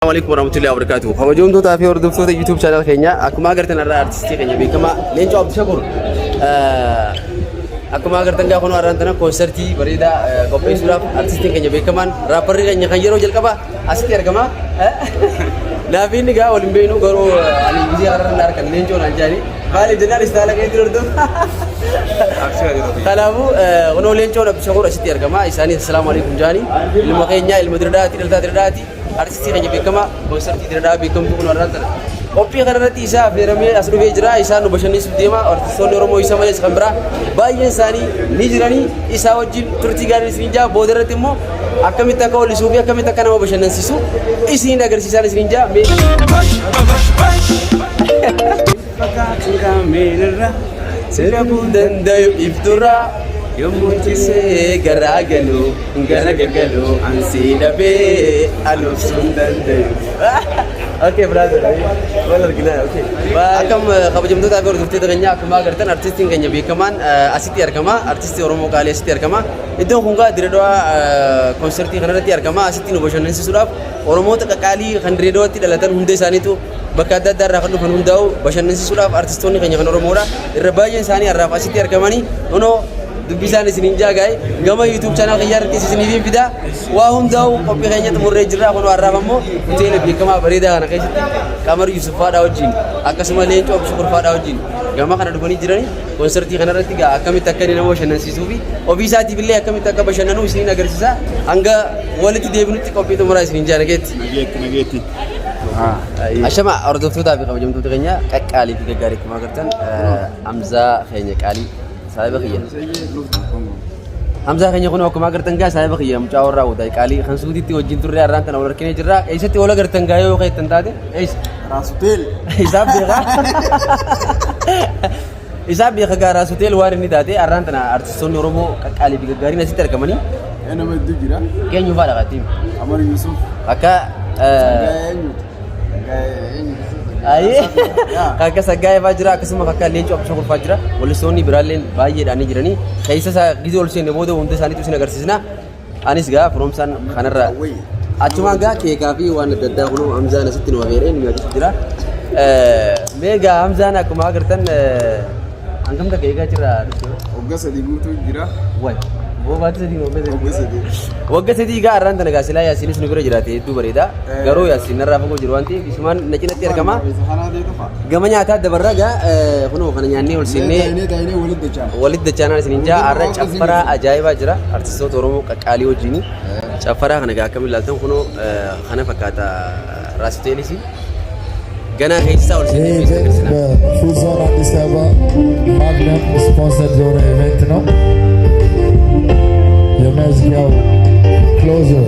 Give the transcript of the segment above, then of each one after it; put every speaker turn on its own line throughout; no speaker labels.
السلام عليكم ورحمة الله وبركاته. خبرجون تو تافي وردف صوت يوتيوب channel كينيا. أكما أقدر نرى أرتستي كينيا بيكما لينجو عبد الشكور. أكما أقدر تنجا خنو أرانتنا كونسرتي بريدا كوبي سولاف أرتستي كينيا بيكمان رابر كينيا خنجرو جل كبا أسيتي أركما. لا فيني كا أولمبينو كرو على بيجي أران نار كان لينجو نانجاني. بالي جنال استالا كيدي وردف. كلامو خنو لينجو عبد الشكور أسيتي أركما. إساني السلام عليكم جاني. المكينيا المدرداتي الدرداتي. Artisti kan jadi kama konserti tidak ada bikin pun orang ter. Kopi karena tisa, firman asal bejra, isa nu bashan ni sudema, artisti orang mau isa mana sekarang berah. Bayi sani, ni jirani, isa wajib turti garis ninja, border temu. Akami tak kau lisubi, akami tak kana mau bashan nasi su. Isi ni agar sisa nasi ninja. Serabudan dayu iftura. Yomuchise garagalu garagalu ansi dabe alusundande. Okay brother. Walar gila. Okay. Akam khabajam tu tak berarti dengan aku magar tan artisti kanya bikaman asiti arkama artisti oromo kali asiti arkama itu hunga diredoa konserti kana ti arkama asiti no boshan nsi surab oromo tak kali kan diredoa ti dalatan hunde sani tu bakada dar rakanu kan hundau boshan nsi surab artistoni kanya kan oromo ra irbayen sani arraf asiti arkamani ono bisa di sini jaga, gama YouTube channel kayar di sini video vida, wahum jauh kopi kayaknya temur rejera kono arrabamu, itu lebih kama berida anak kayak kamar Yusuf Fada Ojin, akas semua lenco syukur Fada Ojin, gama kan ada dua nih jerani, konserti kan ada tiga, kami takkan ini motion nasi subi, obisa tibilnya kami takkan motion nanu sini agar sisa, angga wallet dia benuti kopi itu murah sini jaga nageti. Asyama orang tu tapi kamu jam tu kayaknya kali tiga garis kemarin Amza kayaknya kali. Saya bagian. Hamzah kayaknya kono aku mager tengah saya bagian mencawar rawu dari kali kan sudi ti ojin turri aran tan orang kini jerak isa ti ola gar tengah yo kayak tentade rasutil hisab dia hisab dia ke rasutil war ini tadi aran tan artis soni oromo kali biga gari nasi terkamani
enak banget jira
kayak nyuba dah katim
Amar Yusuf
kakak Aye, kakak sagay fajra, kesuma kakak lenco apa syukur fajra, oleh Sony beralin bayi dan jirani. Kaisa sa gizo oleh sini bodoh untuk sani tu sini agar sisna. Anis ga from san khanara. Acuma ga ke kafi wan dadda kuno Hamza nasitin wa gairin mi ajis jira. Mega Hamza na kuma agar tan angkam tak kega jira.
Ogga sadigu tu jira.
Wai. वो बात से दिनो पे वगैरह से दिगा आराम तने का सिला या सिलिस नुबरे जराते तू बरेदा गरो या सिनर राफो को जरवांती बिस्मान नचिन तियर कमा गमanya आता दबररा ga kuno kana nyanni ol sinne walid de channel sininja arra chafara ajaiba jira artisto toromo kakali wajini chafara kana ga kamil laltan kuno kana fakata rastellisi gana kaisa ol sinne
Fuzon Addis Ababa Magnum sponsored zone event no የመዝጊያው ክሎዘር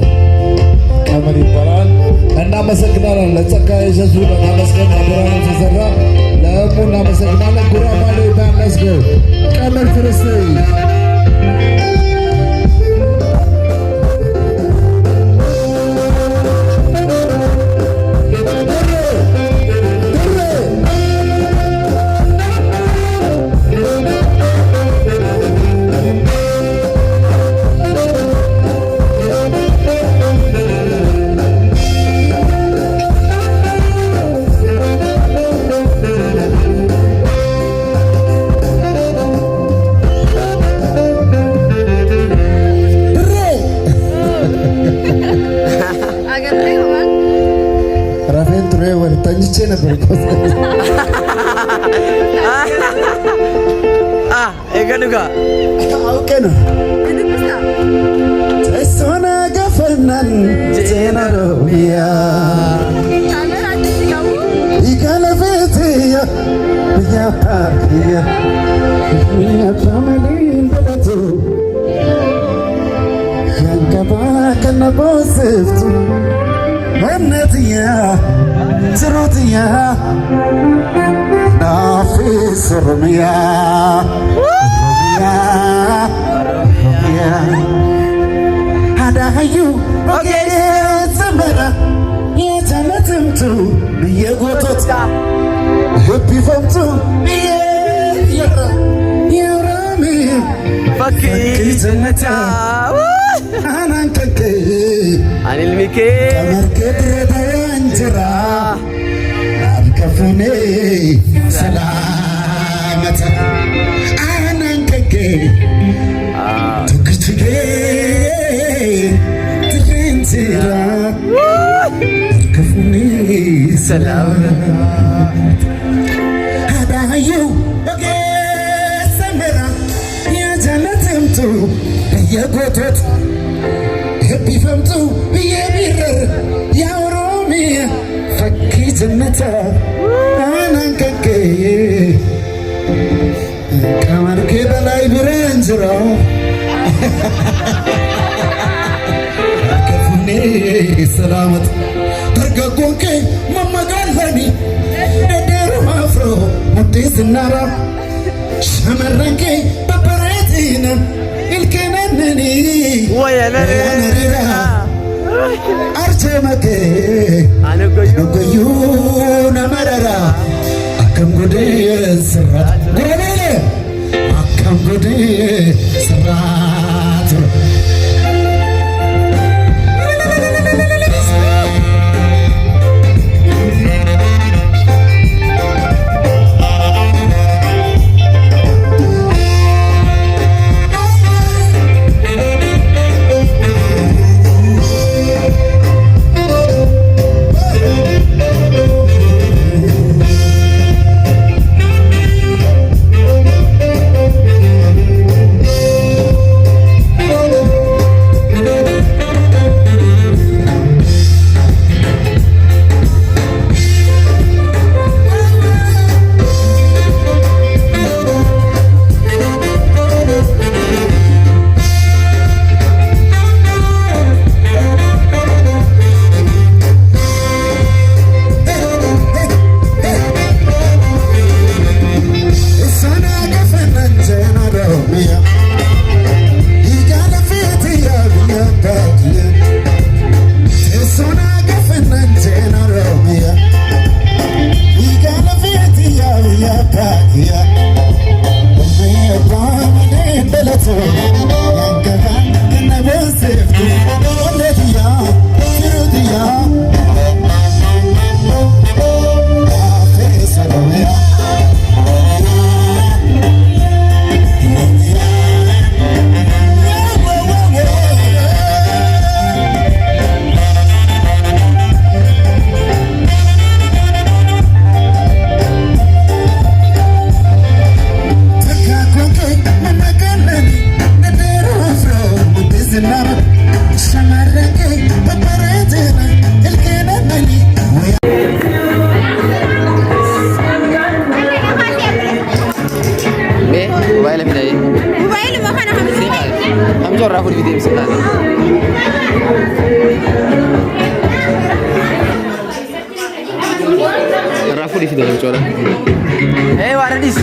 ቀመር ይባላል። እናመሰግናለን። ለጸጋዬ ሸሱ ለማመስገን አብራን ተሰራ ለሙ እናመሰግናለን። ጉራማይሌ ባንስገው ቀመር ክርስቲ
Eganuga.
Oke no. Sesona gafernan jenarobia. Ikala vetia. Biya pakia. Biya pamalin belatu. Yang kabakan naboseftu. Manatiya. Serutia. Nafis rumia. Ada hayu, okay, semera, ya jangan tentu, biar gotot, happy fun tu, biar rami, fakir jannata, anak keke, anil mike, kamar kedredayan
كفوني سلامة أنانككي تكتكي تغنتيرا كفوني سلامة هذا يو بقي سمرا يا جنتمتو يا قطط هبي فهمتو يا بيرر يا رومي فكي جنتا انا ككي كمان كده لاي برنجرا كفوني سلامت ترققونكي ماما قالني نديرو افرو مديس النار شمرنكي ببريتينا الكننني
ويا نرينا
أرجمك
أنا
نقيون مررا أكم قدي سرات قولي أكم قدي سرات
Rafu di video sebelah. Rafu di video coba. Waradis.